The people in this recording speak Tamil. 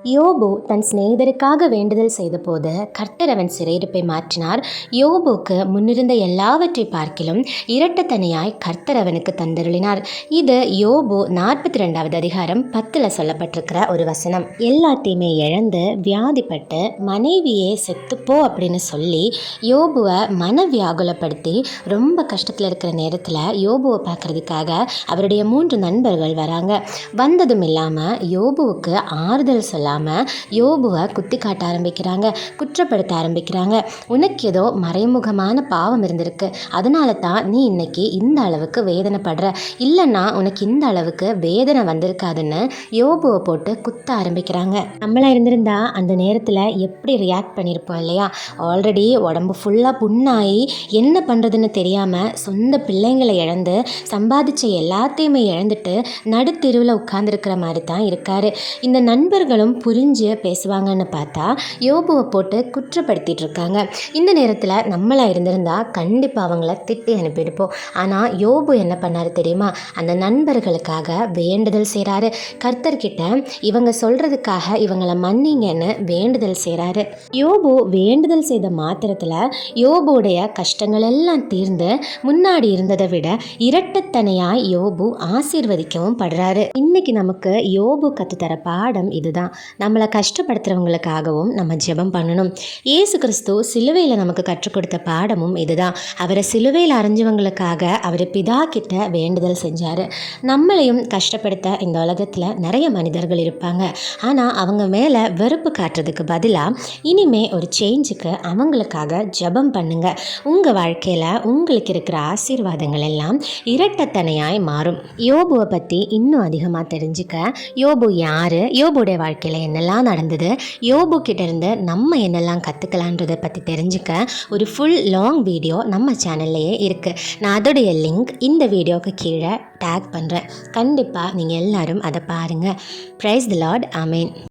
யோபு தன் சிநேகிதருக்காக வேண்டுதல் செய்தபோது கர்த்தர் அவன் சிறையிருப்பை மாற்றினார். யோபுக்கு முன்னிருந்த எல்லாவற்றை பார்க்கிலும் இரட்டத்தனையாய் கர்த்தர் அவனுக்கு தந்தருளினார். இது யோபு 42வது அதிகாரம் 10 சொல்லப்பட்டிருக்கிற ஒரு வசனம். எல்லாத்தையுமே இழந்து வியாதிப்பட்டு மனைவியே செத்துப்போ அப்படின்னு சொல்லி யோபுவை மனவியாகுலப்படுத்தி ரொம்ப கஷ்டத்தில் இருக்கிற நேரத்தில் யோபுவை பார்க்கறதுக்காக அவருடைய 3 நண்பர்கள் வராங்க. வந்ததும் இல்லாமல் யோபுவுக்கு ஆறுதல் சொல்ல யோபுவை குத்தி காட்ட ஆரம்பிக்கிறாங்க, குற்றப்படுத்த ஆரம்பிக்கிறாங்க. உனக்கு ஏதோ மறைமுகமான பாவம் இருந்திருக்கு, அதனால தான் நீ இன்னைக்கு இந்த அளவுக்கு வேதனைப்படுற, இல்லைன்னா உனக்கு இந்த அளவுக்கு வேதனை வந்திருக்காதுன்னு யோபுவை போட்டு குத்த ஆரம்பிக்கிறாங்க. நம்மளா இருந்திருந்தா அந்த நேரத்தில் எப்படி ரியாக்ட் பண்ணியிருப்போம் இல்லையா? ஆல்ரெடி உடம்பு ஃபுல்லாக புண்ணாகி என்ன பண்ணுறதுன்னு தெரியாமல் சொந்த பிள்ளைங்களை இழந்து சம்பாதிச்ச எல்லாத்தையுமே இழந்துட்டு நடுத்தெருவில் உட்கார்ந்துருக்கிற மாதிரி தான் இருக்காரு. இந்த நண்பர்களும் புரிஞ்சு பேசுவாங்கன்னு பார்த்தா யோபுவை போட்டு குற்றப்படுத்திட்டு இருக்காங்க. இந்த நேரத்தில் நம்மளா இருந்திருந்தா கண்டிப்பாக அவங்கள திட்டி அனுப்பியிருப்போம். ஆனால் யோபு என்ன பண்ணாரு தெரியுமா? அந்த நண்பர்களுக்காக வேண்டுதல் செய்கிறாரு. கர்த்தர்கிட்ட இவங்க சொல்றதுக்காக இவங்களை மன்னிங்கன்னு வேண்டுதல் செய்கிறாரு. யோபு வேண்டுதல் செய்த மாத்திரத்தில் யோபுடைய கஷ்டங்கள் எல்லாம் தீர்ந்து முன்னாடி இருந்ததை விட இரட்டத்தனையாய் யோபு ஆசீர்வதிக்கவும் படுறாரு. இன்னைக்கு நமக்கு யோபு கற்றுத்தர பாடம் இதுதான். நம்மளை கஷ்டப்படுத்துறவங்களுக்காகவும் நம்ம ஜெபம் பண்ணணும். இயேசு கிறிஸ்து சிலுவையில் நமக்கு கற்றுக் கொடுத்த பாடமும் இதுதான். அவரை சிலுவையில் அரைஞ்சவங்களுக்காக அவர் பிதா கிட்ட வேண்டுதல் செஞ்சார். நம்மளையும் கஷ்டப்படுத்த இந்த உலகத்தில் நிறைய மனிதர்கள் இருப்பாங்க. ஆனால் அவங்க மேலே வெறுப்பு காட்டுறதுக்கு பதிலாக இனிமே ஒரு சேஞ்சுக்கு அவங்களுக்காக ஜெபம் பண்ணுங்க. உங்கள் வாழ்க்கையில் உங்களுக்கு இருக்கிற ஆசீர்வாதங்கள் எல்லாம் இரட்டத்தனையாய் மாறும். யோபுவை பற்றி இன்னும் அதிகமாக தெரிஞ்சுக்க யோபு யார், யோபுடைய வாழ்க்கையில் என்னெல்லாம் நடந்தது, யோபு கிட்ட இருந்து நம்ம என்னெல்லாம் கற்றுக்கலான்றதை பற்றி தெரிஞ்சுக்க ஒரு ஃபுல் லாங் வீடியோ நம்ம சேனல்லையே இருக்குது. நான் அதோடைய லிங்க் இந்த வீடியோவுக்கு கீழே டேக் பண்ணுறேன். கண்டிப்பாக நீங்கள் எல்லாரும் அதை பாருங்கள். Praise the Lord. ஆமேன்.